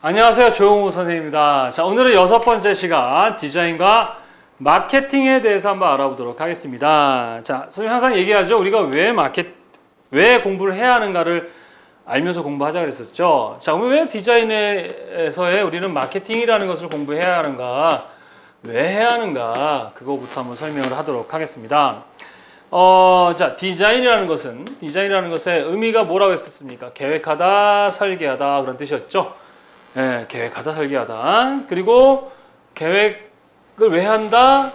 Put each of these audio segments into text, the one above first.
안녕하세요. 조용호 선생님입니다. 자, 오늘은 6번째 시간 디자인과 마케팅에 대해서 한번 알아보도록 하겠습니다. 자, 선생님 항상 얘기하죠. 우리가 왜 공부를 해야 하는가를 알면서 공부하자 그랬었죠. 자, 그러면 왜 디자인에서의 우리는 마케팅이라는 것을 공부해야 하는가? 왜 해야 하는가? 그거부터 한번 설명을 하도록 하겠습니다. 자, 디자인이라는 것의 의미가 뭐라고 했었습니까? 계획하다, 설계하다 그런 뜻이었죠. 네, 계획하다, 설계하다. 그리고 계획을 왜 한다?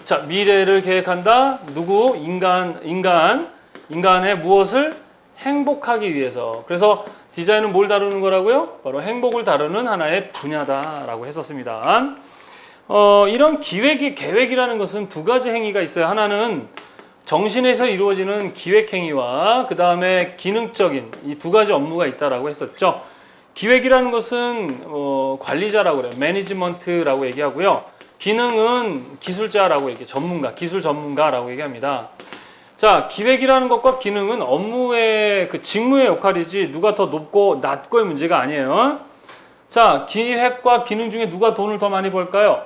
자, 미래를 계획한다. 누구? 인간의 무엇을 행복하기 위해서. 그래서 디자인은 뭘 다루는 거라고요? 바로 행복을 다루는 하나의 분야다라고 했었습니다. 이런 계획이라는 것은 두 가지 행위가 있어요. 하나는 정신에서 이루어지는 기획 행위와 그 다음에 기능적인 이 두 가지 업무가 있다라고 했었죠. 기획이라는 것은 관리자라고 그래요. 매니지먼트라고 얘기하고요. 기능은 기술자라고 얘기해요. 기술 전문가라고 얘기합니다. 자, 기획이라는 것과 기능은 업무의 그 직무의 역할이지 누가 더 높고 낮고의 문제가 아니에요. 자, 기획과 기능 중에 누가 돈을 더 많이 벌까요?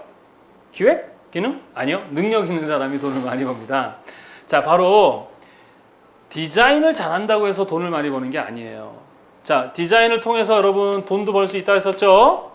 기획? 기능? 아니요. 능력 있는 사람이 돈을 많이 법니다. 자, 바로 디자인을 잘한다고 해서 돈을 많이 버는 게 아니에요. 자, 디자인을 통해서 여러분 돈도 벌 수 있다 했었죠?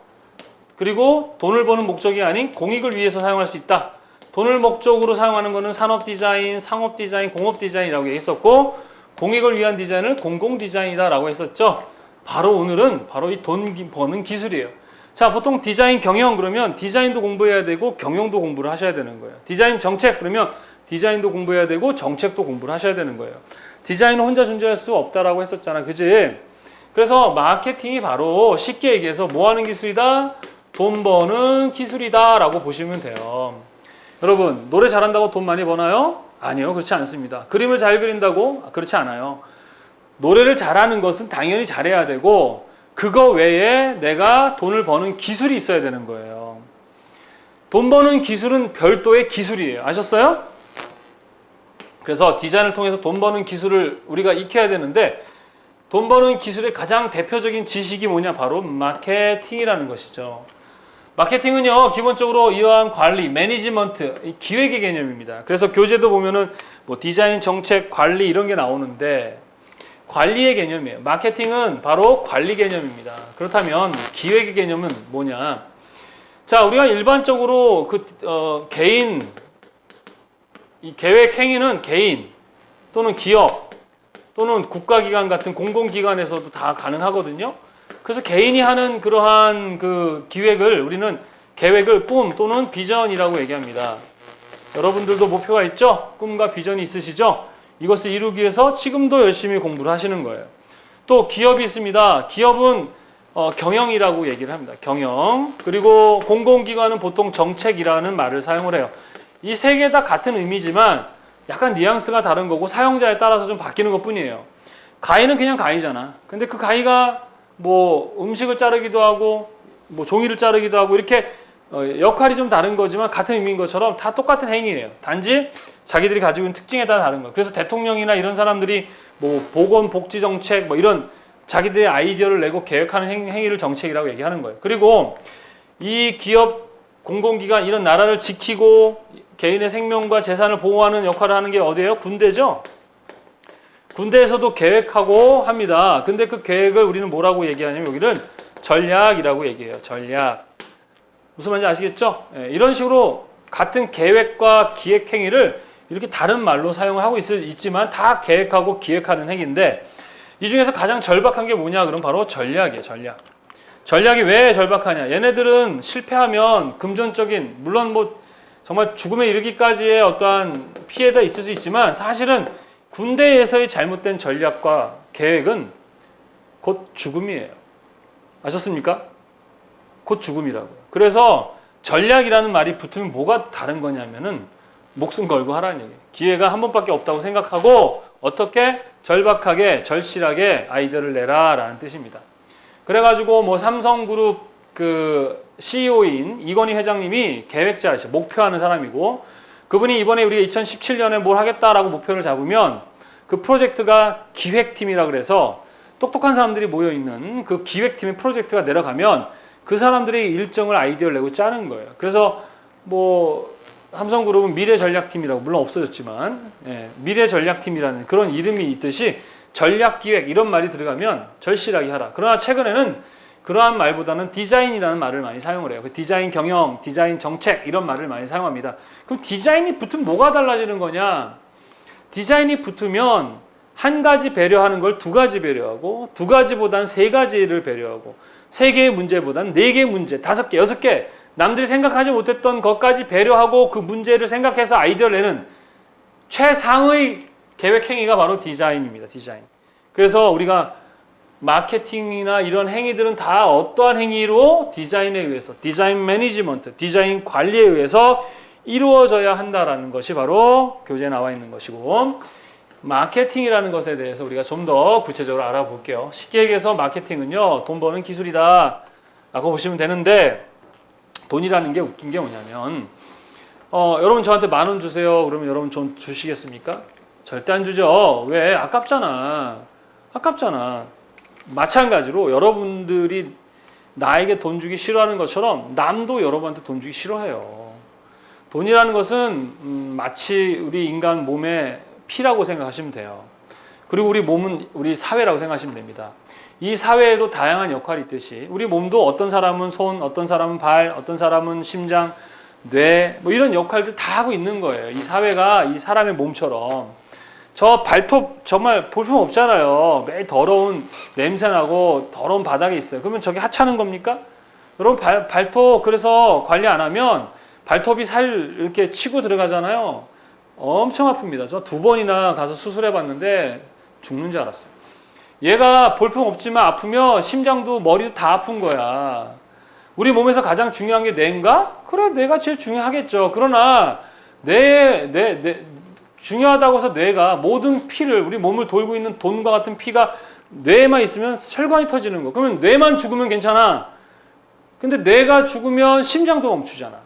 그리고 돈을 버는 목적이 아닌 공익을 위해서 사용할 수 있다. 돈을 목적으로 사용하는 것은 산업 디자인, 상업 디자인, 공업 디자인이라고 얘기했었고, 공익을 위한 디자인을 공공 디자인이다라고 했었죠. 바로 오늘은 바로 이 돈 버는 기술이에요. 자, 보통 디자인 경영 그러면 디자인도 공부해야 되고 경영도 공부를 하셔야 되는 거예요. 디자인 정책 그러면 디자인도 공부해야 되고 정책도 공부를 하셔야 되는 거예요. 디자인은 혼자 존재할 수 없다라고 했었잖아. 그지? 그래서 마케팅이 바로 쉽게 얘기해서 뭐 하는 기술이다? 돈 버는 기술이다 라고 보시면 돼요. 여러분, 노래 잘한다고 돈 많이 버나요? 아니요, 그렇지 않습니다. 그림을 잘 그린다고? 그렇지 않아요. 노래를 잘하는 것은 당연히 잘해야 되고 그거 외에 내가 돈을 버는 기술이 있어야 되는 거예요. 돈 버는 기술은 별도의 기술이에요. 아셨어요? 그래서 디자인을 통해서 돈 버는 기술을 우리가 익혀야 되는데 돈 버는 기술의 가장 대표적인 지식이 뭐냐? 바로 마케팅이라는 것이죠. 마케팅은요, 기본적으로 이러한 관리, 매니지먼트, 기획의 개념입니다. 그래서 교재도 보면은 뭐 디자인, 정책, 관리 이런 게 나오는데 관리의 개념이에요. 마케팅은 바로 관리 개념입니다. 그렇다면 기획의 개념은 뭐냐? 자, 우리가 일반적으로 이 계획 행위는 개인 또는 기업 또는 국가기관 같은 공공기관에서도 다 가능하거든요. 그래서 개인이 하는 그러한 그 우리는 계획을 꿈 또는 비전이라고 얘기합니다. 여러분들도 목표가 있죠? 꿈과 비전이 있으시죠? 이것을 이루기 위해서 지금도 열심히 공부를 하시는 거예요. 또 기업이 있습니다. 기업은 경영이라고 얘기를 합니다. 경영. 그리고 공공기관은 보통 정책이라는 말을 사용을 해요. 이 세 개 다 같은 의미지만 약간 뉘앙스가 다른 거고 사용자에 따라서 좀 바뀌는 것 뿐이에요. 가위는 그냥 가위잖아. 근데 그 가위가 뭐 음식을 자르기도 하고 뭐 종이를 자르기도 하고 이렇게 역할이 좀 다른 거지만 같은 의미인 것처럼 다 똑같은 행위예요. 단지 자기들이 가지고 있는 특징에 따라 다른 거예요. 그래서 대통령이나 이런 사람들이 뭐 보건복지정책 뭐 이런 자기들의 아이디어를 내고 계획하는 행위를 정책이라고 얘기하는 거예요. 그리고 이 기업, 공공기관 이런 나라를 지키고 개인의 생명과 재산을 보호하는 역할을 하는 게 어디예요? 군대죠. 군대에서도 계획하고 합니다. 근데 그 계획을 우리는 뭐라고 얘기하냐면 여기는 전략이라고 얘기해요. 전략. 무슨 말인지 아시겠죠? 예, 이런 식으로 같은 계획과 기획 행위를 이렇게 다른 말로 사용을 하고 있지만 다 계획하고 기획하는 행위인데 이 중에서 가장 절박한 게 뭐냐? 그럼 바로 전략이에요. 전략. 전략이 왜 절박하냐? 얘네들은 실패하면 금전적인 물론 뭐 정말 죽음에 이르기까지의 어떠한 피해가 있을 수 있지만 사실은 군대에서의 잘못된 전략과 계획은 곧 죽음이에요. 아셨습니까? 곧 죽음이라고요. 그래서 전략이라는 말이 붙으면 뭐가 다른 거냐면은 목숨 걸고 하라는 얘기예요. 기회가 한 번밖에 없다고 생각하고 어떻게 절박하게 절실하게 아이디어를 내라라는 뜻입니다. 그래가지고 뭐 삼성그룹 그 CEO인 이건희 회장님이 계획자이시죠. 목표하는 사람이고 그분이 이번에 우리가 2017년에 뭘 하겠다라고 목표를 잡으면 그 프로젝트가 기획팀이라 그래서 똑똑한 사람들이 모여있는 그 기획팀의 프로젝트가 내려가면 그 사람들이 일정을 아이디어를 내고 짜는 거예요. 그래서 뭐 삼성그룹은 미래전략팀이라고 물론 없어졌지만 미래전략팀이라는 그런 이름이 있듯이 전략기획 이런 말이 들어가면 절실하게 하라. 그러나 최근에는 그러한 말보다는 디자인이라는 말을 많이 사용을 해요. 그 디자인 경영, 디자인 정책 이런 말을 많이 사용합니다. 그럼 디자인이 붙으면 뭐가 달라지는 거냐? 디자인이 붙으면 한 가지 배려하는 걸 두 가지 배려하고 두 가지보다는 세 가지를 배려하고 세 개의 문제보다는 네 개의 문제, 다섯 개, 여섯 개 남들이 생각하지 못했던 것까지 배려하고 그 문제를 생각해서 아이디어를 내는 최상의 계획 행위가 바로 디자인입니다. 디자인. 그래서 우리가 마케팅이나 이런 행위들은 다 어떠한 행위로 디자인에 의해서 디자인 매니지먼트, 디자인 관리에 의해서 이루어져야 한다라는 것이 바로 교재에 나와 있는 것이고 마케팅이라는 것에 대해서 우리가 좀 더 구체적으로 알아볼게요. 쉽게 얘기해서 마케팅은요 돈 버는 기술이다 라고 보시면 되는데 돈이라는 게 웃긴 게 뭐냐면 여러분 저한테 10,000원 주세요 그러면 여러분 돈 주시겠습니까? 절대 안 주죠. 왜? 아깝잖아. 마찬가지로 여러분들이 나에게 돈 주기 싫어하는 것처럼 남도 여러분한테 돈 주기 싫어해요. 돈이라는 것은 마치 우리 인간 몸의 피라고 생각하시면 돼요. 그리고 우리 몸은 우리 사회라고 생각하시면 됩니다. 이 사회에도 다양한 역할이 있듯이 우리 몸도 어떤 사람은 손, 어떤 사람은 발, 어떤 사람은 심장, 뇌 뭐 이런 역할들 다 하고 있는 거예요. 이 사회가 이 사람의 몸처럼 저 발톱 정말 볼품 없잖아요. 매일 더러운 냄새나고 더러운 바닥에 있어요. 그러면 저게 하찮은 겁니까? 여러분 발톱 그래서 관리 안 하면 발톱이 살 이렇게 치고 들어가잖아요. 엄청 아픕니다. 저 2번이나 가서 수술해 봤는데 죽는 줄 알았어요. 얘가 볼품 없지만 아프면 심장도 머리도 다 아픈 거야. 우리 몸에서 가장 중요한 게 뇌인가? 그래, 뇌가 제일 중요하겠죠. 그러나 중요하다고 해서 뇌가 모든 피를 우리 몸을 돌고 있는 돈과 같은 피가 뇌에만 있으면 혈관이 터지는 거. 그러면 뇌만 죽으면 괜찮아. 근데 뇌가 죽으면 심장도 멈추잖아.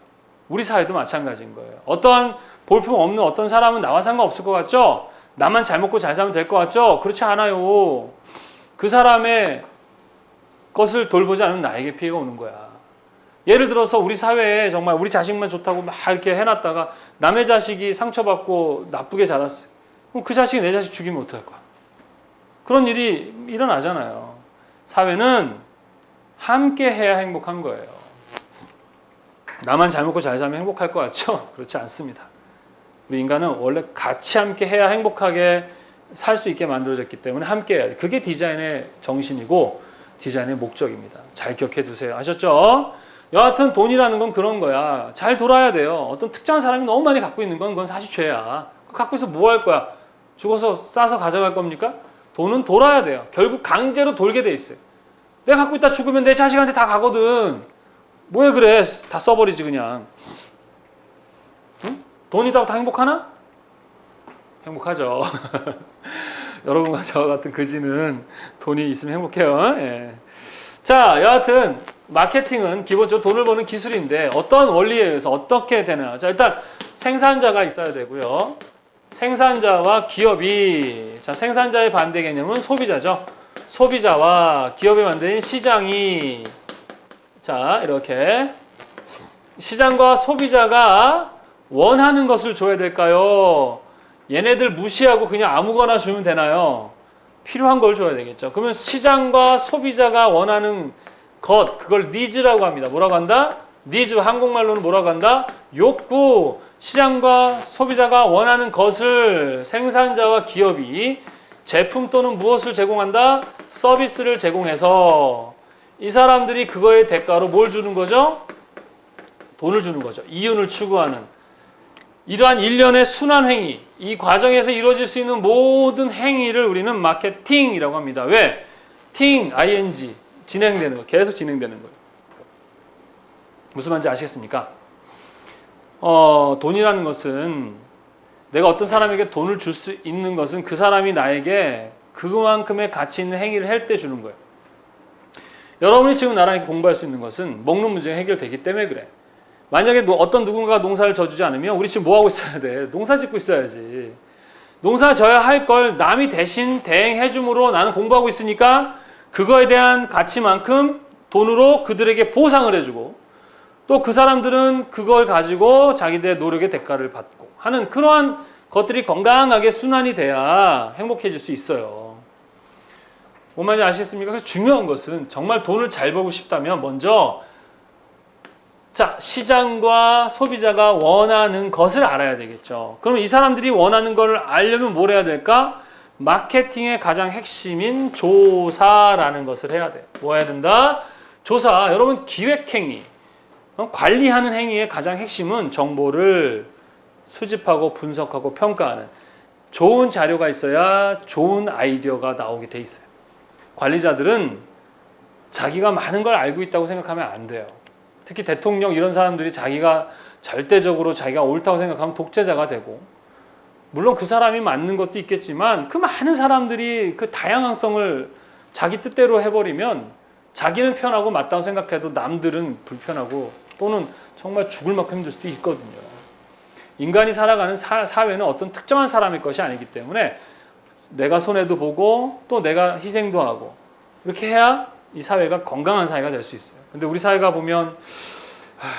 우리 사회도 마찬가지인 거예요. 어떠한 볼품 없는 어떤 사람은 나와 상관없을 것 같죠? 나만 잘 먹고 잘 살면 될 것 같죠? 그렇지 않아요. 그 사람의 것을 돌보지 않으면 나에게 피해가 오는 거야. 예를 들어서 우리 사회에 정말 우리 자식만 좋다고 막 이렇게 해놨다가 남의 자식이 상처받고 나쁘게 자랐어요. 그럼 그 자식이 내 자식 죽이면 어떡할 거야? 그런 일이 일어나잖아요. 사회는 함께 해야 행복한 거예요. 나만 잘 먹고 잘 살면 행복할 것 같죠? 그렇지 않습니다. 우리 인간은 원래 같이 함께 해야 행복하게 살 수 있게 만들어졌기 때문에 함께 해야 돼. 그게 디자인의 정신이고 디자인의 목적입니다. 잘 기억해 두세요. 아셨죠? 여하튼 돈이라는 건 그런 거야. 잘 돌아야 돼요. 어떤 특정한 사람이 너무 많이 갖고 있는 건 그건 사실 죄야. 갖고 있어 뭐 할 거야? 죽어서 싸서 가져갈 겁니까? 돈은 돌아야 돼요. 결국 강제로 돌게 돼 있어요. 내가 갖고 있다 죽으면 내 자식한테 다 가거든. 뭐해 그래? 다 써버리지 그냥. 응? 돈 있다고 다 행복하나? 행복하죠. 여러분과 저와 같은 그지는 돈이 있으면 행복해요. 예. 자, 여하튼 마케팅은 기본적으로 돈을 버는 기술인데 어떤 원리에 의해서 어떻게 되나? 자, 일단 생산자가 있어야 되고요. 생산자와 기업이, 자, 생산자의 반대 개념은 소비자죠. 소비자와 기업의 반대인 시장이, 자, 이렇게 시장과 소비자가 원하는 것을 줘야 될까요? 얘네들 무시하고 그냥 아무거나 주면 되나요? 필요한 걸 줘야 되겠죠. 그러면 시장과 소비자가 원하는 것, 그걸 니즈라고 합니다. 뭐라고 한다? 니즈, 한국말로는 뭐라고 한다? 욕구. 시장과 소비자가 원하는 것을 생산자와 기업이 제품 또는 무엇을 제공한다? 서비스를 제공해서 이 사람들이 그거의 대가로 뭘 주는 거죠? 돈을 주는 거죠. 이윤을 추구하는 이러한 일련의 순환 행위, 이 과정에서 이루어질 수 있는 모든 행위를 우리는 마케팅이라고 합니다. 왜? ing, 진행되는 거, 계속 진행되는 거예요. 무슨 말인지 아시겠습니까? 돈이라는 것은 내가 어떤 사람에게 돈을 줄 수 있는 것은 그 사람이 나에게 그만큼의 가치 있는 행위를 할 때 주는 거예요. 여러분이 지금 나랑 이렇게 공부할 수 있는 것은 먹는 문제가 해결되기 때문에 그래. 만약에 어떤 누군가가 농사를 져주지 않으면 우리 지금 뭐 하고 있어야 돼? 농사 짓고 있어야지. 농사 져야 할 걸 남이 대신 대행해 줌으로 나는 공부하고 있으니까 그거에 대한 가치만큼 돈으로 그들에게 보상을 해주고 또 그 사람들은 그걸 가지고 자기들의 노력의 대가를 받고 하는 그러한 것들이 건강하게 순환이 돼야 행복해질 수 있어요. 뭔 말인지 아시겠습니까? 그래서 중요한 것은 정말 돈을 잘 벌고 싶다면 먼저 자, 시장과 소비자가 원하는 것을 알아야 되겠죠. 그러면 이 사람들이 원하는 걸 알려면 뭘 해야 될까? 마케팅의 가장 핵심인 조사라는 것을 해야 돼. 뭐 해야 된다? 조사. 여러분 기획행위, 관리하는 행위의 가장 핵심은 정보를 수집하고 분석하고 평가하는 좋은 자료가 있어야 좋은 아이디어가 나오게 돼 있어요. 관리자들은 자기가 많은 걸 알고 있다고 생각하면 안 돼요. 특히 대통령 이런 사람들이 자기가 절대적으로 자기가 옳다고 생각하면 독재자가 되고 물론 그 사람이 맞는 것도 있겠지만 그 많은 사람들이 그 다양성을 자기 뜻대로 해버리면 자기는 편하고 맞다고 생각해도 남들은 불편하고 또는 정말 죽을 만큼 힘들 수도 있거든요. 인간이 살아가는 사회는 어떤 특정한 사람의 것이 아니기 때문에 내가 손해도 보고 또 내가 희생도 하고 이렇게 해야 이 사회가 건강한 사회가 될 수 있어요. 근데 우리 사회가 보면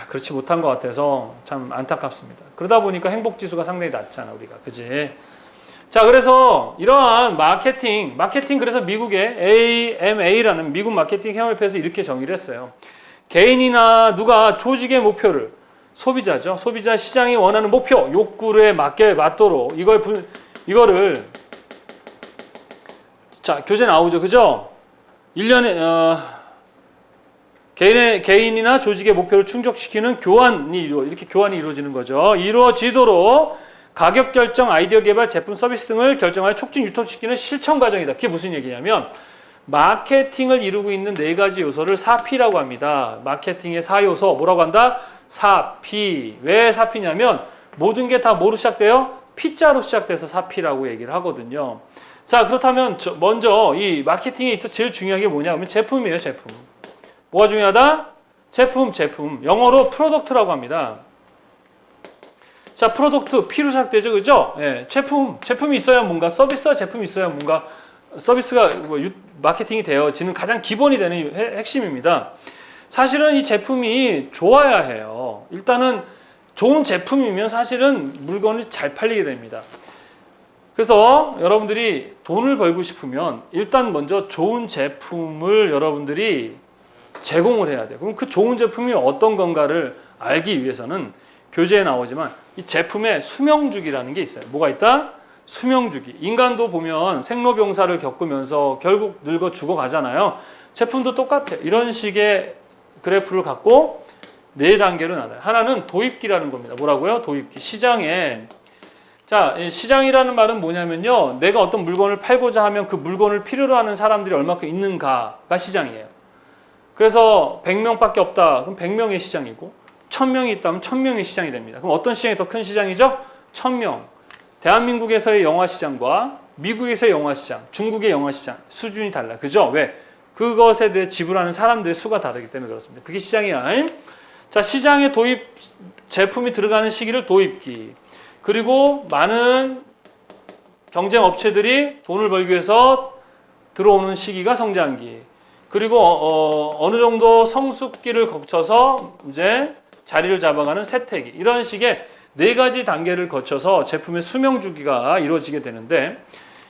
그렇지 못한 것 같아서 참 안타깝습니다. 그러다 보니까 행복지수가 상당히 낮잖아 우리가. 그지? 자, 그래서 이러한 마케팅 그래서 미국의 AMA라는 미국 마케팅 협회에서 이렇게 정의를 했어요. 개인이나 누가 조직의 목표를 소비자죠. 소비자 시장이 원하는 목표, 욕구에 맞도록 이거를 자, 교재 나오죠. 그죠? 1년에 개인이나 조직의 목표를 충족시키는 이렇게 교환이 이루어지는 거죠. 이루어지도록 가격 결정, 아이디어 개발, 제품 서비스 등을 결정하여 촉진 유통시키는 실천 과정이다. 그게 무슨 얘기냐면 마케팅을 이루고 있는 4가지 요소를 4P라고 합니다. 마케팅의 4요소 뭐라고 한다? 4P. 왜 4P냐면 모든 게 다 뭐로 시작돼요? P자로 시작돼서 4P라고 얘기를 하거든요. 자, 그렇다면 먼저 이 마케팅에 있어 제일 중요한 게 뭐냐 하면 제품이에요. 제품. 뭐가 중요하다? 제품. 영어로 프로덕트라고 합니다. 자, 프로덕트 P로 시작되죠. 그죠? 예, 제품이 있어야 뭔가 서비스와 제품이 있어야 뭔가 서비스가 마케팅이 되어지는 가장 기본이 되는 핵심입니다. 사실은 이 제품이 좋아야 해요. 일단은 좋은 제품이면 사실은 물건이 잘 팔리게 됩니다. 그래서 여러분들이 돈을 벌고 싶으면 일단 먼저 좋은 제품을 여러분들이 제공을 해야 돼요. 그럼 그 좋은 제품이 어떤 건가를 알기 위해서는 교재에 나오지만 이 제품의 수명주기라는 게 있어요. 뭐가 있다? 수명주기. 인간도 보면 생로병사를 겪으면서 결국 늙어 죽어가잖아요. 제품도 똑같아요. 이런 식의 그래프를 갖고 4단계로 나눠요. 하나는 도입기라는 겁니다. 뭐라고요? 도입기. 시장에 자, 시장이라는 말은 뭐냐면요. 내가 어떤 물건을 팔고자 하면 그 물건을 필요로 하는 사람들이 얼마큼 있는가가 시장이에요. 그래서 100명밖에 없다. 그럼 100명의 시장이고 1000명이 있다면 1000명의 시장이 됩니다. 그럼 어떤 시장이 더 큰 시장이죠? 1000명. 대한민국에서의 영화 시장과 미국에서의 영화 시장, 중국의 영화 시장 수준이 달라. 그죠? 왜? 그것에 대해 지불하는 사람들의 수가 다르기 때문에 그렇습니다. 그게 시장이야. 자, 시장에 도입 제품이 들어가는 시기를 도입기. 그리고 많은 경쟁 업체들이 돈을 벌기 위해서 들어오는 시기가 성장기. 그리고 어느 정도 성숙기를 거쳐서 이제 자리를 잡아가는 쇠퇴기. 이런 식의 4가지 단계를 거쳐서 제품의 수명 주기가 이루어지게 되는데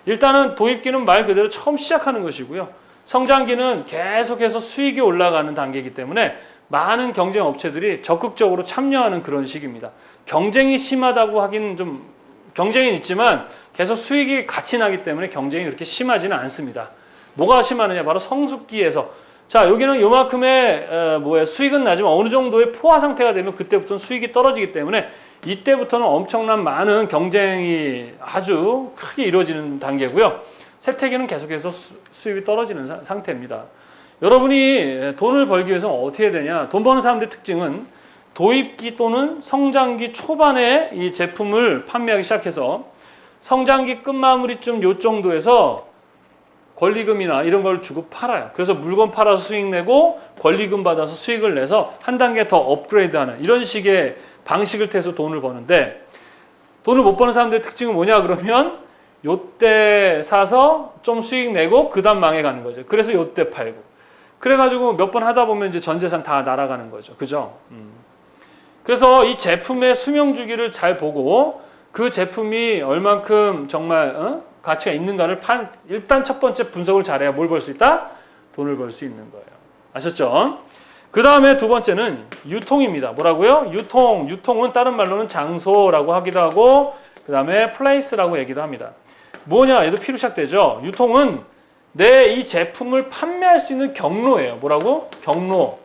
일단은 도입기는 말 그대로 처음 시작하는 것이고요. 성장기는 계속해서 수익이 올라가는 단계이기 때문에 많은 경쟁 업체들이 적극적으로 참여하는 그런 시기입니다. 경쟁이 심하다고 하기는 좀 경쟁이 있지만 계속 수익이 같이 나기 때문에 경쟁이 그렇게 심하지는 않습니다. 뭐가 심하느냐? 바로 성숙기에서 자, 여기는 요만큼의 수익은 나지만 어느 정도의 포화 상태가 되면 그때부터는 수익이 떨어지기 때문에 이때부터는 엄청난 많은 경쟁이 아주 크게 이루어지는 단계고요. 쇠퇴기는 계속해서 수입이 떨어지는 상태입니다. 여러분이 돈을 벌기 위해서 어떻게 해야 되냐? 돈 버는 사람들의 특징은 도입기 또는 성장기 초반에 이 제품을 판매하기 시작해서 성장기 끝마무리쯤 요 정도에서 권리금이나 이런 걸 주고 팔아요. 그래서 물건 팔아서 수익 내고 권리금 받아서 수익을 내서 한 단계 더 업그레이드하는 이런 식의 방식을 통해서 돈을 버는데 돈을 못 버는 사람들의 특징은 뭐냐 그러면 요때 사서 좀 수익 내고 그 다음 망해가는 거죠. 그래서 요때 팔고. 그래가지고 몇 번 하다 보면 이제 전 재산 다 날아가는 거죠. 그죠? 그래서 이 제품의 수명 주기를 잘 보고 그 제품이 얼만큼 정말 가치가 있는가를 일단 첫 번째 분석을 잘해야 뭘 벌 수 있다? 돈을 벌 수 있는 거예요. 아셨죠? 그 다음에 두 번째는 유통입니다. 뭐라고요? 유통. 유통은 다른 말로는 장소라고 하기도 하고 그 다음에 플레이스라고 얘기도 합니다. 뭐냐? 얘도 P로 시작되죠. 유통은 내 이 제품을 판매할 수 있는 경로예요. 뭐라고? 경로.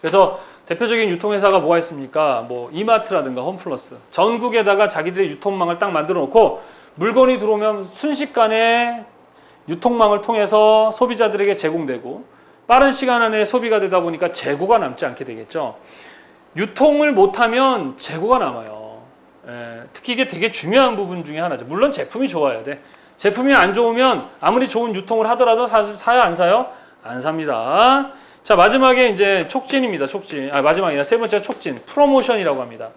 그래서 대표적인 유통회사가 뭐가 있습니까? 뭐 이마트라든가 홈플러스. 전국에다가 자기들의 유통망을 딱 만들어 놓고 물건이 들어오면 순식간에 유통망을 통해서 소비자들에게 제공되고 빠른 시간 안에 소비가 되다 보니까 재고가 남지 않게 되겠죠. 유통을 못하면 재고가 남아요. 특히 이게 되게 중요한 부분 중에 하나죠. 물론 제품이 좋아야 돼. 제품이 안 좋으면 아무리 좋은 유통을 하더라도 사요 안 사요? 안 삽니다. 자, 마지막에 이제 촉진입니다. 촉진. 마지막이나 세 번째가 촉진. 프로모션이라고 합니다.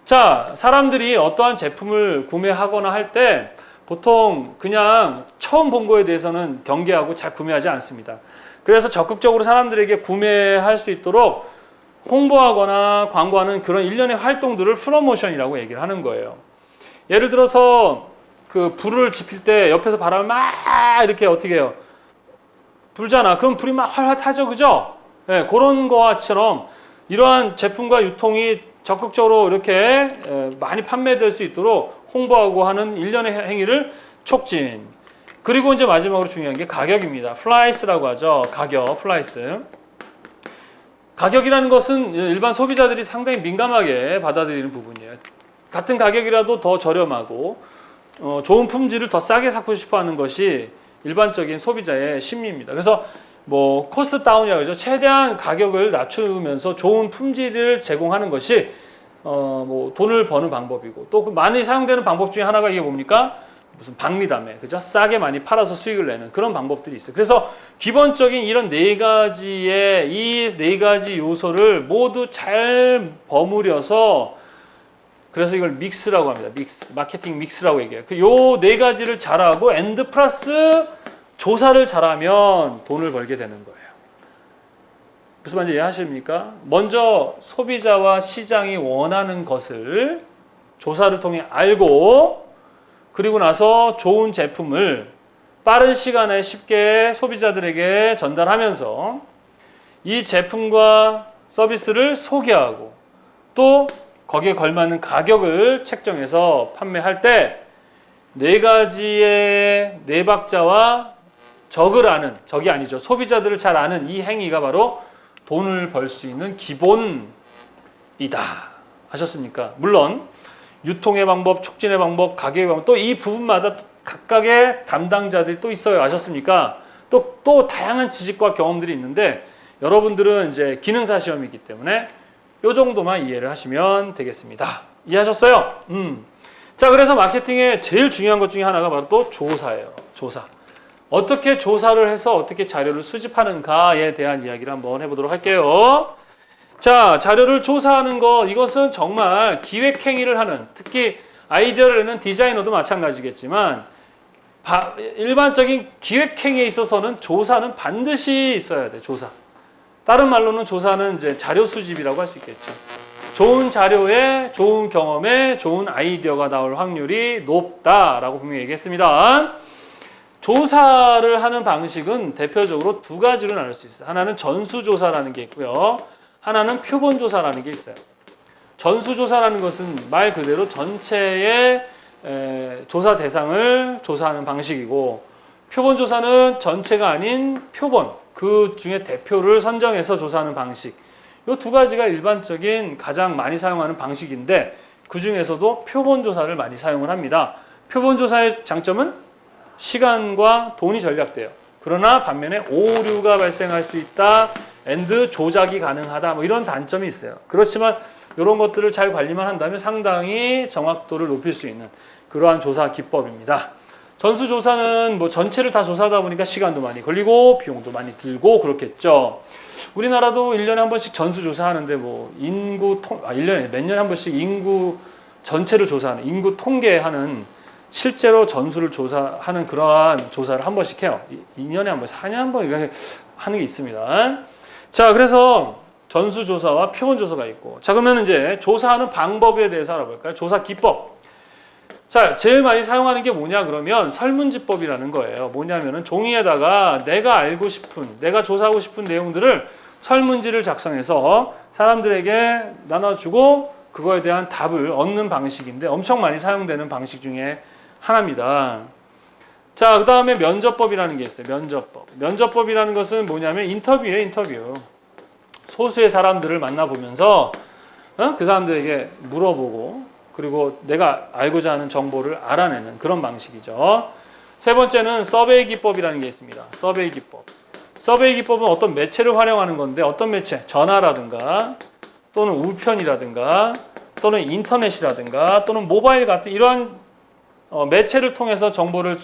자, 사람들이 어떠한 제품을 구매하거나 할 때 보통 그냥 처음 본 거에 대해서는 경계하고 잘 구매하지 않습니다. 그래서 적극적으로 사람들에게 구매할 수 있도록 홍보하거나 광고하는 그런 일련의 활동들을 프로모션이라고 얘기를 하는 거예요. 예를 들어서 그 불을 지필 때 옆에서 바람을 막 이렇게 어떻게 해요? 불잖아. 그럼 불이 막 활활 타죠. 그죠? 네, 그런 거처럼 이러한 제품과 유통이 적극적으로 이렇게 많이 판매될 수 있도록 홍보하고 하는 일련의 행위를 촉진. 그리고 이제 마지막으로 중요한 게 가격입니다. 플라이스라고 하죠. 가격, 플라이스. 가격이라는 것은 일반 소비자들이 상당히 민감하게 받아들이는 부분이에요. 같은 가격이라도 더 저렴하고 좋은 품질을 더 싸게 사고 싶어 하는 것이 일반적인 소비자의 심리입니다. 그래서 뭐 코스트 다운이라고 하죠. 최대한 가격을 낮추면서 좋은 품질을 제공하는 것이 뭐 돈을 버는 방법이고 또 많이 사용되는 방법 중에 하나가 이게 뭡니까? 무슨 박리담회, 그죠? 싸게 많이 팔아서 수익을 내는 그런 방법들이 있어요. 그래서 기본적인 이런 네 가지의 이 네 가지 요소를 모두 잘 버무려서 그래서 이걸 믹스라고 합니다. 믹스, 마케팅 믹스라고 얘기해요. 요 네 가지를 잘하고 엔드 플러스 조사를 잘하면 돈을 벌게 되는 거예요. 무슨 말인지 이해하십니까? 먼저 소비자와 시장이 원하는 것을 조사를 통해 알고 그리고 나서 좋은 제품을 빠른 시간에 쉽게 소비자들에게 전달하면서 이 제품과 서비스를 소개하고 또 거기에 걸맞는 가격을 책정해서 판매할 때 네 가지의 네 박자와 적을 아는, 적이 아니죠. 소비자들을 잘 아는 이 행위가 바로 돈을 벌 수 있는 기본이다. 하셨습니까? 물론 유통의 방법, 촉진의 방법, 가격의 방법 또 이 부분마다 각각의 담당자들이 또 있어요. 아셨습니까? 또 다양한 지식과 경험들이 있는데 여러분들은 이제 기능사 시험이기 때문에 요 정도만 이해를 하시면 되겠습니다. 이해하셨어요? 자, 그래서 마케팅의 제일 중요한 것 중에 하나가 바로 또 조사예요. 조사. 어떻게 조사를 해서 어떻게 자료를 수집하는가에 대한 이야기를 한번 해보도록 할게요. 자, 자료를 조사하는 것, 이것은 정말 기획행위를 하는, 특히 아이디어를 내는 디자이너도 마찬가지겠지만 일반적인 기획행위에 있어서는 조사는 반드시 있어야 돼. 조사. 다른 말로는 조사는 이제 자료 수집이라고 할 수 있겠죠. 좋은 자료에 좋은 경험에 좋은 아이디어가 나올 확률이 높다라고 분명히 얘기했습니다. 조사를 하는 방식은 대표적으로 두 가지로 나눌 수 있어요. 하나는 전수조사라는 게 있고요. 하나는 표본조사라는 게 있어요. 전수조사라는 것은 말 그대로 전체의 조사 대상을 조사하는 방식이고 표본조사는 전체가 아닌 표본, 그 중에 대표를 선정해서 조사하는 방식. 이 두 가지가 일반적인 가장 많이 사용하는 방식인데 그 중에서도 표본조사를 많이 사용을 합니다. 표본조사의 장점은 시간과 돈이 절약돼요. 그러나 반면에 오류가 발생할 수 있다. 엔드 조작이 가능하다. 뭐 이런 단점이 있어요. 그렇지만 이런 것들을 잘 관리만 한다면 상당히 정확도를 높일 수 있는 그러한 조사 기법입니다. 전수조사는 뭐 전체를 다 조사하다 보니까 시간도 많이 걸리고 비용도 많이 들고 그렇겠죠. 우리나라도 1년에 한 번씩 전수조사 하는데 뭐 1년에 몇 년에 한 번씩 인구 전체를 조사하는 인구 통계하는 실제로 전수를 조사하는 그러한 조사를 한 번씩 해요. 2년에 한 번, 4년에 한 번 이렇게 하는 게 있습니다. 자, 그래서 전수조사와 표본조사가 있고, 자, 그러면 이제 조사하는 방법에 대해서 알아볼까요? 조사 기법. 자, 제일 많이 사용하는 게 뭐냐 그러면 설문지법이라는 거예요. 뭐냐면은 종이에다가 내가 알고 싶은, 내가 조사하고 싶은 내용들을 설문지를 작성해서 사람들에게 나눠주고 그거에 대한 답을 얻는 방식인데 엄청 많이 사용되는 방식 중에 하나입니다. 자, 그 다음에 면접법이라는 게 있어요. 면접법. 면접법이라는 것은 뭐냐면 인터뷰예요, 인터뷰. 소수의 사람들을 만나보면서 그 사람들에게 물어보고 그리고 내가 알고자 하는 정보를 알아내는 그런 방식이죠. 세 번째는 서베이 기법이라는 게 있습니다. 서베이 기법. 서베이 기법은 어떤 매체를 활용하는 건데 어떤 매체? 전화라든가 또는 우편이라든가 또는 인터넷이라든가 또는 모바일 같은 이러한 매체를 통해서 정보를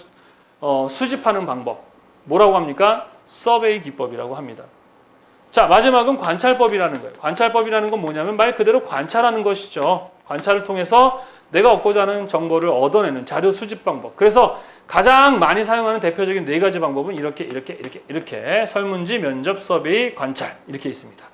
수집하는 방법. 뭐라고 합니까? 서베이 기법이라고 합니다. 자, 마지막은 관찰법이라는 거예요. 관찰법이라는 건 뭐냐면 말 그대로 관찰하는 것이죠. 관찰을 통해서 내가 얻고자 하는 정보를 얻어내는 자료 수집 방법. 그래서 가장 많이 사용하는 대표적인 네 가지 방법은 이렇게 설문지, 면접, 서베이, 관찰 이렇게 있습니다.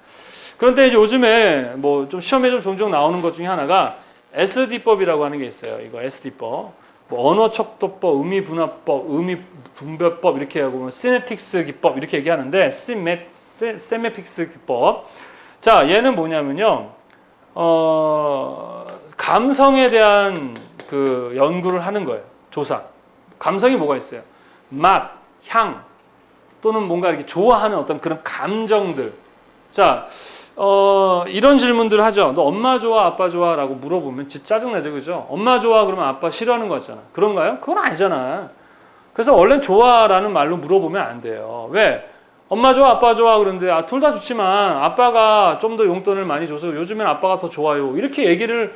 그런데 이제 요즘에 뭐 좀 시험에 좀 종종 나오는 것 중에 하나가 SD법이라고 하는 게 있어요. 이거 SD법. 뭐 언어척도법, 의미분화법, 의미분별법 이렇게 하고 뭐 시네틱스 기법 이렇게 얘기하는데 세메픽스 기법. 자, 얘는 뭐냐면요. 감성에 대한 그 연구를 하는 거예요. 조사. 감성이 뭐가 있어요? 맛, 향, 또는 뭔가 이렇게 좋아하는 어떤 그런 감정들. 자, 이런 질문들을 하죠. 너 엄마 좋아, 아빠 좋아? 라고 물어보면 진짜 짜증나죠, 그죠? 엄마 좋아 그러면 아빠 싫어하는 거 같잖아. 그런가요? 그건 아니잖아. 그래서 원래 좋아라는 말로 물어보면 안 돼요. 왜? 엄마 좋아, 아빠 좋아 그러는데 둘 다 좋지만 아빠가 좀 더 용돈을 많이 줘서 요즘엔 아빠가 더 좋아요. 이렇게 얘기를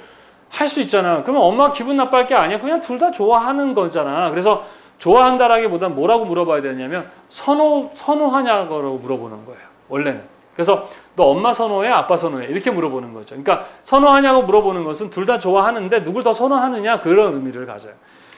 할 수 있잖아. 그러면 엄마가 기분 나빠할 게 아니야. 그냥 둘 다 좋아하는 거잖아. 그래서 좋아한다라기보단 뭐라고 물어봐야 되냐면 선호하냐고 물어보는 거예요. 원래는. 그래서 너 엄마 선호해? 아빠 선호해? 이렇게 물어보는 거죠. 그러니까 선호하냐고 물어보는 것은 둘 다 좋아하는데 누굴 더 선호하느냐 그런 의미를 가져요.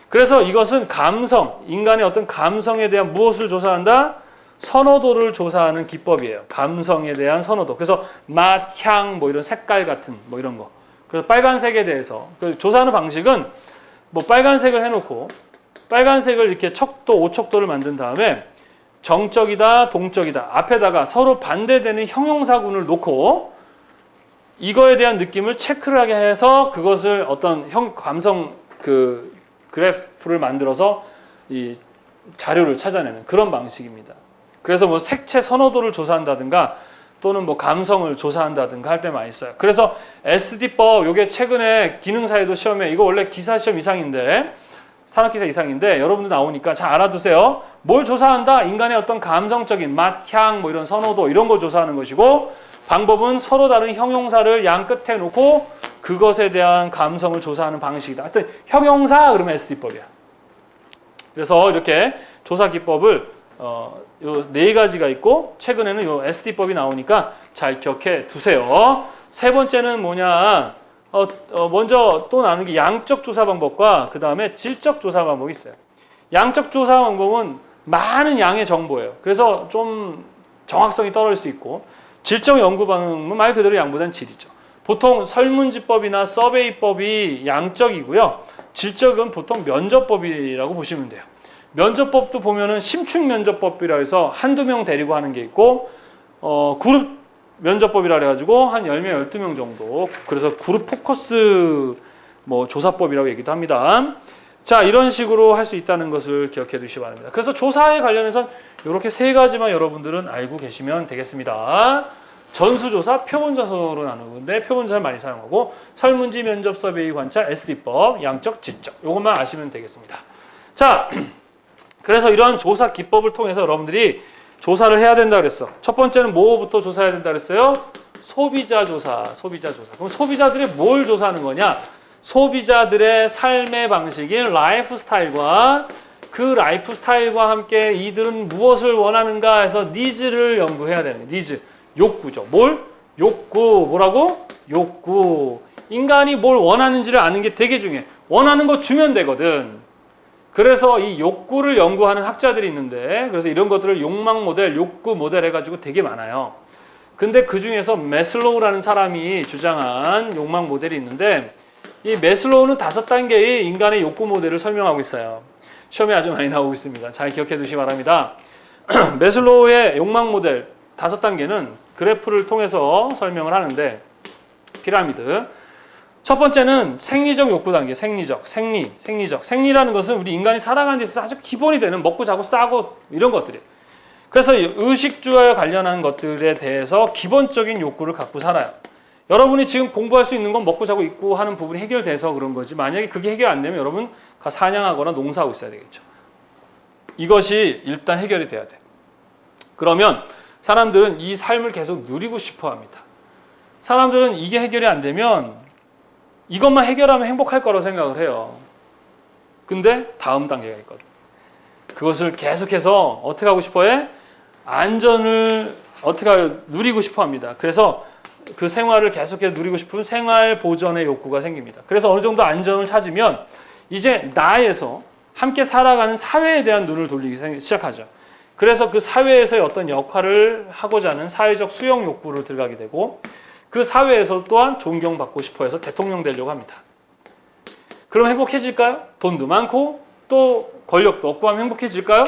그래서 이것은 감성, 인간의 어떤 감성에 대한 무엇을 조사한다? 선호도를 조사하는 기법이에요. 감성에 대한 선호도. 그래서 맛, 향, 뭐 이런 색깔 같은 뭐 이런 거. 그래서 빨간색에 대해서 조사하는 방식은 뭐 빨간색을 해놓고 빨간색을 이렇게 척도, 오척도를 만든 다음에 정적이다, 동적이다. 앞에다가 서로 반대되는 형용사군을 놓고 이거에 대한 느낌을 체크를 하게 해서 그것을 어떤 감성 그래프를 만들어서 이 자료를 찾아내는 그런 방식입니다. 그래서 뭐 색채 선호도를 조사한다든가 또는 뭐 감성을 조사한다든가 할 때 많이 써요. 그래서 SD법 요게 최근에 기능사에도 시험에 이거 원래 기사 시험 이상인데 산업기사 이상인데 여러분들 나오니까 잘 알아두세요. 뭘 조사한다? 인간의 어떤 감성적인 맛, 향, 뭐 이런 선호도 이런 거 조사하는 것이고 방법은 서로 다른 형용사를 양 끝에 놓고 그것에 대한 감성을 조사하는 방식이다. 하여튼 형용사 그러면 SD법이야. 그래서 이렇게 조사 기법을 요 네 가지가 있고 최근에는 요 SD법이 나오니까 잘 기억해 두세요. 세 번째는 뭐냐? 먼저 또 나누는 게 양적 조사 방법과 그 다음에 질적 조사 방법이 있어요. 양적 조사 방법은 많은 양의 정보예요. 그래서 좀 정확성이 떨어질 수 있고 질적 연구 방법은 말 그대로 양보다는 질이죠. 보통 설문지법이나 서베이법이 양적이고요. 질적은 보통 면접법이라고 보시면 돼요. 면접법도 보면은 심층 면접법이라 해서 한두 명 데리고 하는 게 있고 그룹 면접법이라 그래가지고 한 10명, 12명 정도. 그래서 그룹 포커스 뭐 조사법이라고 얘기도 합니다. 자, 이런 식으로 할 수 있다는 것을 기억해 두시기 바랍니다. 그래서 조사에 관련해서 이렇게 세 가지만 여러분들은 알고 계시면 되겠습니다. 전수조사, 표본조사로 나누는데 표본조사를 많이 사용하고 설문지, 면접, 서베이, 관찰, SD법, 양적, 질적 이것만 아시면 되겠습니다. 자, 그래서 이러한 조사 기법을 통해서 여러분들이 조사를 해야 된다 그랬어. 첫 번째는 뭐부터 조사해야 된다 그랬어요? 소비자 조사, 소비자 조사. 그럼 소비자들이 뭘 조사하는 거냐? 소비자들의 삶의 방식인 라이프 스타일과 그 라이프 스타일과 함께 이들은 무엇을 원하는가 해서 니즈를 연구해야 되는 거예요. 니즈, 욕구죠. 뭘? 욕구, 뭐라고? 욕구. 인간이 뭘 원하는지를 아는 게 되게 중요해. 원하는 거 주면 되거든. 그래서 이 욕구를 연구하는 학자들이 있는데, 그래서 이런 것들을 욕망 모델, 욕구 모델 해가지고 되게 많아요. 근데 그 중에서 매슬로우라는 사람이 주장한 욕망 모델이 있는데, 이 매슬로우는 5단계의 인간의 욕구 모델을 설명하고 있어요. 시험에 아주 많이 나오고 있습니다. 잘 기억해 두시기 바랍니다. 매슬로우의 욕망 모델 5단계는 그래프를 통해서 설명을 하는데, 피라미드. 첫 번째는 생리적 욕구 단계, 생리적. 생리라는 것은 우리 인간이 살아가는 데 있어서 아주 기본이 되는 먹고 자고 싸고 이런 것들이에요. 그래서 의식주와 관련한 것들에 대해서 기본적인 욕구를 갖고 살아요. 여러분이 지금 공부할 수 있는 건 먹고 자고 입고 하는 부분이 해결돼서 그런 거지, 만약에 그게 해결 안 되면 여러분 사냥하거나 농사하고 있어야 되겠죠. 이것이 일단 해결이 돼야 돼. 그러면 사람들은 이 삶을 계속 누리고 싶어 합니다. 사람들은 이게 해결이 안 되면 이것만 해결하면 행복할 거라고 생각을 해요. 근데 다음 단계가 있거든. 그것을 계속해서 어떻게 하고 싶어 해? 안전을 어떻게 누리고 싶어 합니다. 그래서 그 생활을 계속해서 누리고 싶은 생활 보전의 욕구가 생깁니다. 그래서 어느 정도 안전을 찾으면 이제 나에서 함께 살아가는 사회에 대한 눈을 돌리기 시작하죠. 그래서 그 사회에서의 어떤 역할을 하고자 하는 사회적 수용 욕구를 들어가게 되고, 그 사회에서 또한 존경받고 싶어 해서 대통령 되려고 합니다. 그럼 행복해질까요? 돈도 많고 또 권력도 얻고 하면 행복해질까요?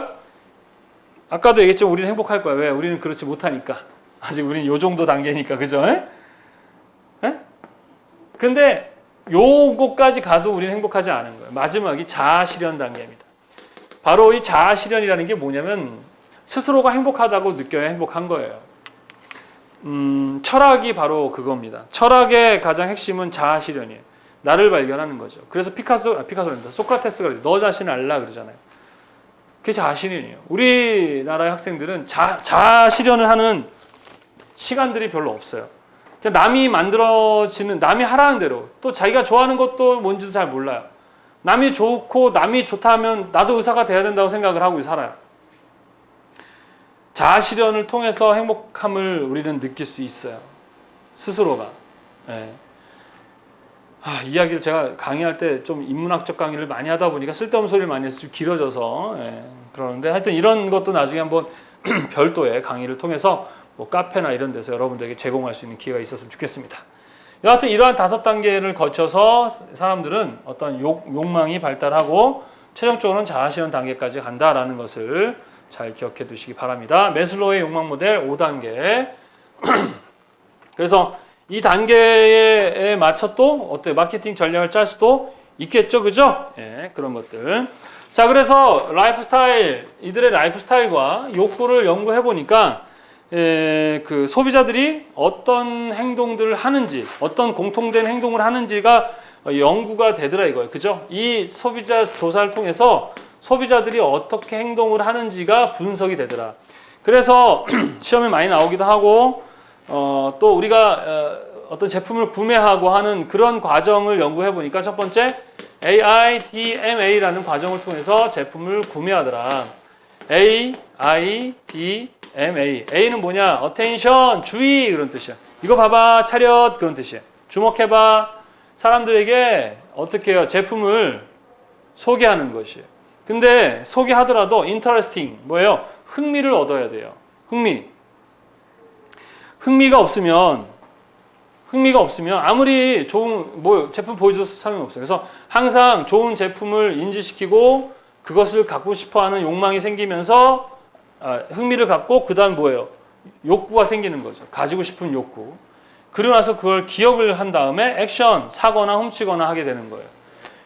아까도 얘기했지만 우리는 행복할 거야. 왜? 우리는 그렇지 못하니까. 아직 우리는 요 정도 단계니까. 그죠? 에? 근데 요거까지 가도 우리는 행복하지 않은 거예요. 마지막이 자아실현 단계입니다. 바로 이 자아실현이라는 게 뭐냐면 스스로가 행복하다고 느껴야 행복한 거예요. 철학이 바로 그겁니다. 철학의 가장 핵심은 자아실현이에요. 나를 발견하는 거죠. 그래서 피카소입니다. 소크라테스가 그러죠. 너 자신을 알라 그러잖아요. 그게 자아실현이에요. 우리나라의 학생들은 자아실현을 하는 시간들이 별로 없어요. 그냥 남이 만들어지는, 남이 하라는 대로, 또 자기가 좋아하는 것도 뭔지도 잘 몰라요. 남이 좋고 남이 좋다 하면 나도 의사가 돼야 된다고 생각을 하고 살아요. 자아실현을 통해서 행복함을 우리는 느낄 수 있어요. 스스로가. 예. 이야기를 제가 강의할 때 좀 인문학적 강의를 많이 하다 보니까 쓸데없는 소리를 많이 해서 좀 길어져서 그러는데, 하여튼 이런 것도 나중에 한번 별도의 강의를 통해서 뭐 카페나 이런 데서 여러분들에게 제공할 수 있는 기회가 있었으면 좋겠습니다. 여하튼 이러한 5단계를 거쳐서 사람들은 어떤 욕망이 발달하고 최종적으로는 자아실현 단계까지 간다라는 것을 잘 기억해 두시기 바랍니다. 매슬로우의 욕망 모델 5단계. 그래서 이 단계에 맞춰 또 어때 마케팅 전략을 짤 수도 있겠죠, 그죠? 예, 그런 것들. 자, 그래서 라이프스타일, 이들의 라이프스타일과 욕구를 연구해 보니까 그 소비자들이 어떤 행동들을 하는지, 어떤 공통된 행동을 하는지가 연구가 되더라 이거예요, 그죠? 이 소비자 조사를 통해서 소비자들이 어떻게 행동을 하는지가 분석이 되더라. 그래서 시험에 많이 나오기도 하고, 또 우리가 어떤 제품을 구매하고 하는 그런 과정을 연구해 보니까 첫 번째 AIDMA라는 과정을 통해서 제품을 구매하더라. AIDMA. A는 뭐냐? attention, 주의 그런 뜻이야. 이거 봐봐, 차렷 그런 뜻이야. 주목해봐. 사람들에게 어떻게 해요? 제품을 소개하는 것이에요. 근데 소개하더라도 interesting, 뭐예요? 흥미를 얻어야 돼요. 흥미가 없으면 아무리 좋은 제품 보여줘서 사면 없어요. 그래서 항상 좋은 제품을 인지시키고 그것을 갖고 싶어하는 욕망이 생기면서 흥미를 갖고 그 다음 뭐예요? 욕구가 생기는 거죠. 가지고 싶은 욕구. 그러고 나서 그걸 기억을 한 다음에 액션, 사거나 훔치거나 하게 되는 거예요.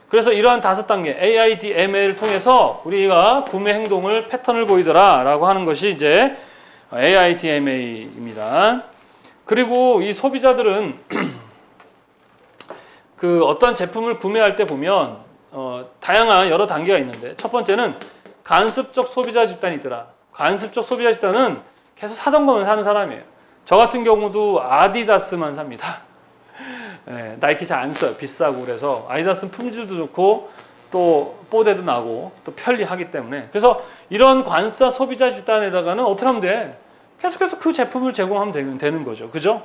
그래서 이러한 5단계 AIDMA를 통해서 우리가 구매 행동을 패턴을 보이더라 라고 하는 것이 이제 AIDMA입니다. 그리고 이 소비자들은 그 어떤 제품을 구매할 때 보면 다양한 여러 단계가 있는데, 첫 번째는 간습적 소비자 집단이 있더라. 간습적 소비자 집단은 계속 사던 거만 사는 사람이에요. 저 같은 경우도 아디다스만 삽니다. 네, 나이키 잘 안 써요. 비싸고. 그래서 아디다스는 품질도 좋고 또 뽀대도 나고 또 편리하기 때문에. 그래서 이런 관사 소비자 집단에다가는 어떻게 하면 돼? 계속해서 그 제품을 제공하면 되는 거죠. 그죠?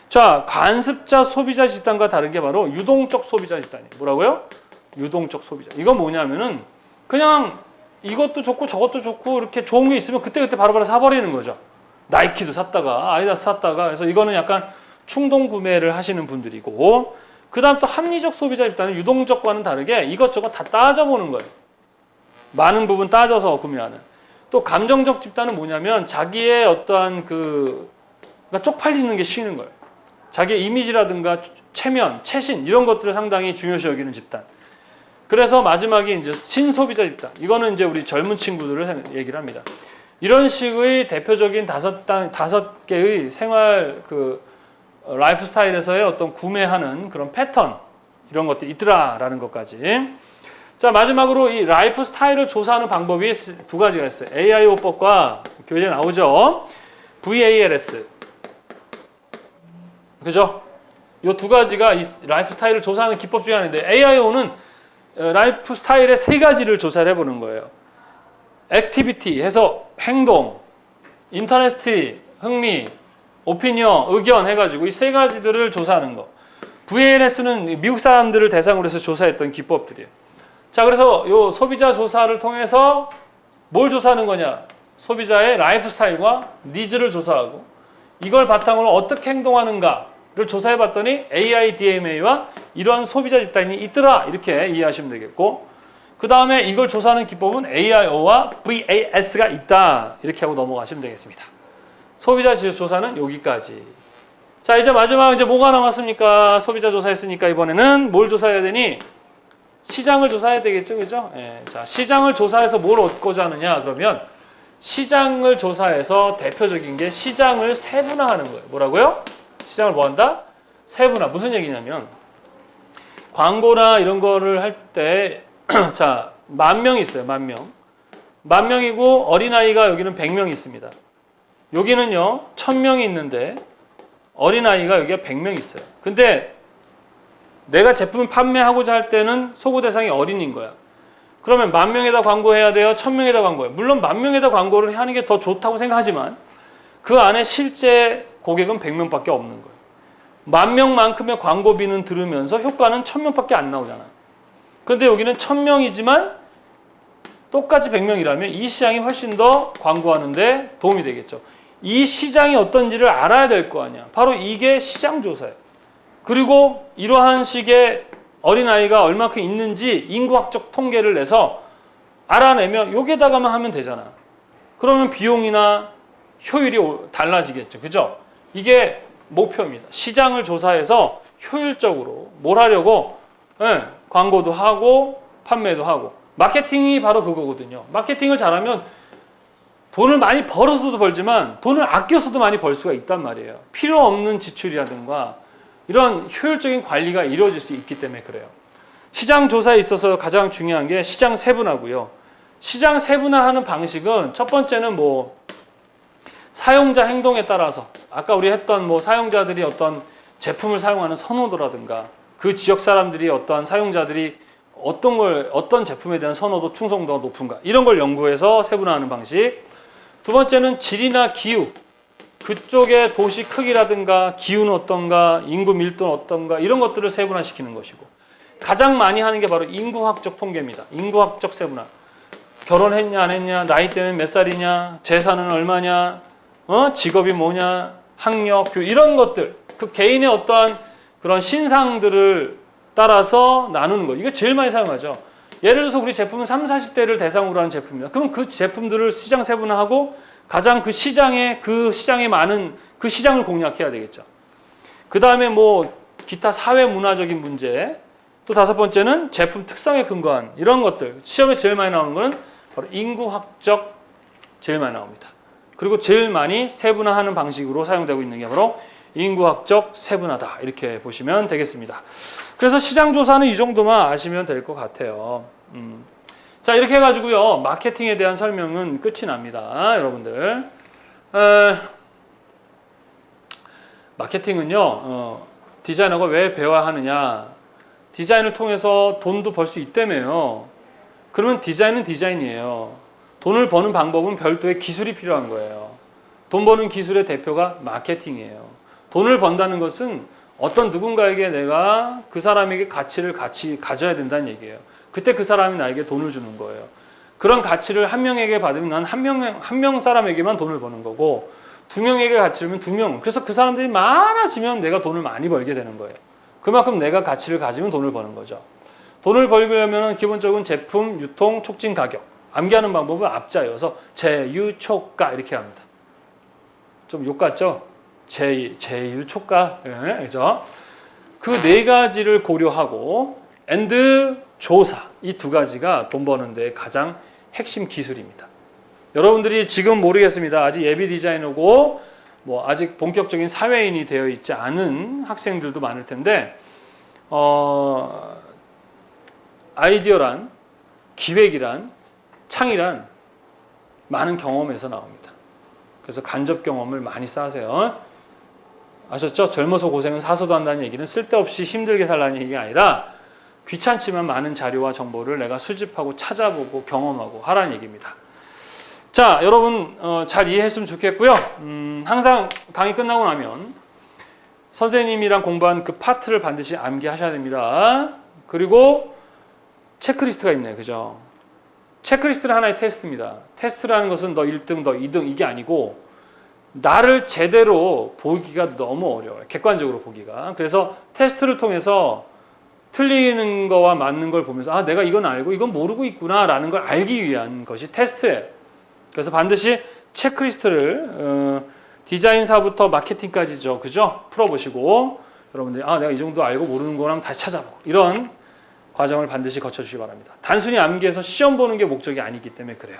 자, 관습자 소비자 집단과 다른 게 바로 유동적 소비자 집단이에요. 뭐라고요? 유동적 소비자. 이건 뭐냐면은 그냥 이것도 좋고 저것도 좋고 이렇게 좋은 게 있으면 그때그때 바로바로 사버리는 거죠. 나이키도 샀다가 아디다스 샀다가. 그래서 이거는 약간 충동 구매를 하시는 분들이고, 그 다음 또 합리적 소비자 집단은 유동적과는 다르게 이것저것 다 따져보는 거예요. 많은 부분 따져서 구매하는. 또 감정적 집단은 뭐냐면 자기의 어떠한 그러니까 쪽팔리는 게 싫은 거예요. 자기의 이미지라든가 체면, 체신 이런 것들을 상당히 중요시 여기는 집단. 그래서 마지막에 이제 신소비자 집단. 이거는 이제 우리 젊은 친구들을 얘기를 합니다. 이런 식의 대표적인 다섯 개의 생활 라이프 스타일에서의 어떤 구매하는 그런 패턴 이런 것들이 있더라라는 것까지. 자, 마지막으로 이 라이프 스타일을 조사하는 방법이 두 가지가 있어요. AIO법과 교재에 나오죠. VALS. 그죠? 이 두 가지가 이 라이프 스타일을 조사하는 기법 중에 하나인데, AIO는 라이프 스타일의 세 가지를 조사를 해보는 거예요. 액티비티 해서 행동, 인터레스트 흥미, 오피니언 의견 해가지고 이 세 가지들을 조사하는 거. VALS는 미국 사람들을 대상으로 해서 조사했던 기법들이에요. 자, 그래서 요 소비자 조사를 통해서 뭘 조사하는 거냐? 소비자의 라이프 스타일과 니즈를 조사하고 이걸 바탕으로 어떻게 행동하는가를 조사해 봤더니 AIDMA와 이러한 소비자 집단이 있더라, 이렇게 이해하시면 되겠고, 그 다음에 이걸 조사하는 기법은 AIO와 VAS가 있다, 이렇게 하고 넘어가시면 되겠습니다. 소비자 조사는 여기까지. 자, 이제 마지막 이제 뭐가 남았습니까? 소비자 조사했으니까 이번에는 뭘 조사해야 되니? 시장을 조사해야 되겠죠, 그죠? 예, 자, 시장을 조사해서 뭘 얻고자 하느냐? 그러면 시장을 조사해서 대표적인 게 시장을 세분화하는 거예요. 뭐라고요? 시장을 뭐 한다? 세분화. 무슨 얘기냐면 광고나 이런 거를 할 때 자, 10,000명 있어요. 10,000명. 10,000명이고 어린아이가 여기는 100명 있습니다. 여기는요 1,000명이 있는데 어린아이가 여기가 100명 있어요. 근데 내가 제품을 판매하고자 할 때는 소구 대상이 어린인 거야. 그러면 10,000명에다 광고해야 돼요? 1,000명에다 광고해요? 물론 10,000명에다 광고를 하는 게 더 좋다고 생각하지만 그 안에 실제 고객은 100명밖에 없는 거예요. 10,000명만큼의 광고비는 들으면서 효과는 1,000명밖에 안 나오잖아요. 그런데 여기는 1,000명이지만 똑같이 100명이라면 이 시장이 훨씬 더 광고하는데 도움이 되겠죠. 이 시장이 어떤지를 알아야 될 거 아니야. 바로 이게 시장 조사예요. 그리고 이러한 식의 어린아이가 얼마큼 있는지 인구학적 통계를 내서 알아내면 여기에다가만 하면 되잖아. 그러면 비용이나 효율이 달라지겠죠. 그죠? 이게 목표입니다. 시장을 조사해서 효율적으로 뭘 하려고 광고도 하고 판매도 하고. 마케팅이 바로 그거거든요. 마케팅을 잘하면 돈을 많이 벌어서도 벌지만 돈을 아껴서도 많이 벌 수가 있단 말이에요. 필요 없는 지출이라든가 이런 효율적인 관리가 이루어질 수 있기 때문에 그래요. 시장 조사에 있어서 가장 중요한 게 시장 세분화고요. 시장 세분화하는 방식은 첫 번째는 뭐 사용자 행동에 따라서 아까 우리 했던 뭐 사용자들이 어떤 제품을 사용하는 선호도라든가 그 지역 사람들이 어떠한 사용자들이 어떤 제품에 대한 선호도, 충성도가 높은가 이런 걸 연구해서 세분화하는 방식. 두 번째는 질이나 기후, 그쪽의 도시 크기라든가 기후는 어떤가, 인구 밀도는 어떤가 이런 것들을 세분화시키는 것이고, 가장 많이 하는 게 바로 인구학적 통계입니다. 인구학적 세분화. 결혼했냐 안 했냐, 나이대는 몇 살이냐, 재산은 얼마냐, 직업이 뭐냐, 학력, 교육 이런 것들, 그 개인의 어떠한 그런 신상들을 따라서 나누는 거. 이게 제일 많이 사용하죠. 예를 들어서 우리 제품은 30, 40대를 대상으로 하는 제품입니다. 그럼 그 제품들을 시장 세분화하고 가장 그 시장에 많은 그 시장을 공략해야 되겠죠. 그 다음에 뭐 기타 사회 문화적인 문제, 또 다섯 번째는 제품 특성에 근거한 이런 것들. 시험에 제일 많이 나오는 거는 바로 인구학적 제일 많이 나옵니다. 그리고 제일 많이 세분화하는 방식으로 사용되고 있는 게 바로 인구학적 세분화다. 이렇게 보시면 되겠습니다. 그래서 시장 조사는 이 정도만 아시면 될 것 같아요. 자, 이렇게 해가지고요. 마케팅에 대한 설명은 끝이 납니다. 여러분들. 마케팅은요. 디자이너가 왜 배워야 하느냐. 디자인을 통해서 돈도 벌 수 있다며요. 그러면 디자인은 디자인이에요. 돈을 버는 방법은 별도의 기술이 필요한 거예요. 돈 버는 기술의 대표가 마케팅이에요. 돈을 번다는 것은 어떤 누군가에게 내가 그 사람에게 가치를 같이 가져야 된다는 얘기예요. 그때 그 사람이 나에게 돈을 주는 거예요. 그런 가치를 한 명에게 받으면 난 한 명 사람에게만 돈을 버는 거고, 두 명에게 가치를 두 명. 그래서 그 사람들이 많아지면 내가 돈을 많이 벌게 되는 거예요. 그만큼 내가 가치를 가지면 돈을 버는 거죠. 돈을 벌려면 기본적인 제품, 유통, 촉진, 가격. 암기하는 방법은 앞자여서 제유초가 이렇게 합니다. 좀 욕 같죠? 제유초가. 네, 그죠? 그 네 가지를 고려하고 and 조사 이 두 가지가 돈 버는 데 가장 핵심 기술입니다. 여러분들이 지금 모르겠습니다. 아직 예비 디자이너고 뭐 아직 본격적인 사회인이 되어 있지 않은 학생들도 많을 텐데 아이디어란 기획이란 창의란 많은 경험에서 나옵니다. 그래서 간접 경험을 많이 쌓으세요. 아셨죠? 젊어서 고생은 사서도 한다는 얘기는 쓸데없이 힘들게 살라는 얘기가 아니라 귀찮지만 많은 자료와 정보를 내가 수집하고 찾아보고 경험하고 하라는 얘기입니다. 자, 여러분 잘 이해했으면 좋겠고요. 항상 강의 끝나고 나면 선생님이랑 공부한 그 파트를 반드시 암기하셔야 됩니다. 그리고 체크리스트가 있네요. 그죠? 체크리스트는 하나의 테스트입니다. 테스트라는 것은 너 1등, 너 2등 이게 아니고 나를 제대로 보기가 너무 어려워요. 객관적으로 보기가. 그래서 테스트를 통해서 틀리는 거와 맞는 걸 보면서 아, 내가 이건 알고 이건 모르고 있구나 라는 걸 알기 위한 것이 테스트예요. 그래서 반드시 체크리스트를 디자인사부터 마케팅까지죠. 그죠? 풀어보시고 여러분들이 아, 내가 이 정도 알고 모르는 거랑 다시 찾아보고 이런 과정을 반드시 거쳐주시기 바랍니다. 단순히 암기해서 시험 보는 게 목적이 아니기 때문에 그래요.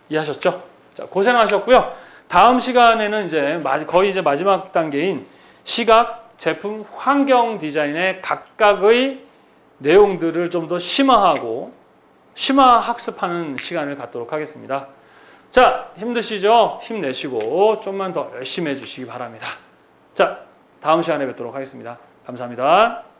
이해하셨죠? 자, 고생하셨고요. 다음 시간에는 거의 이제 마지막 단계인 시각, 제품, 환경 디자인의 각각의 내용들을 좀 더 심화 학습하는 시간을 갖도록 하겠습니다. 자, 힘드시죠? 힘내시고 좀만 더 열심히 해주시기 바랍니다. 자, 다음 시간에 뵙도록 하겠습니다. 감사합니다.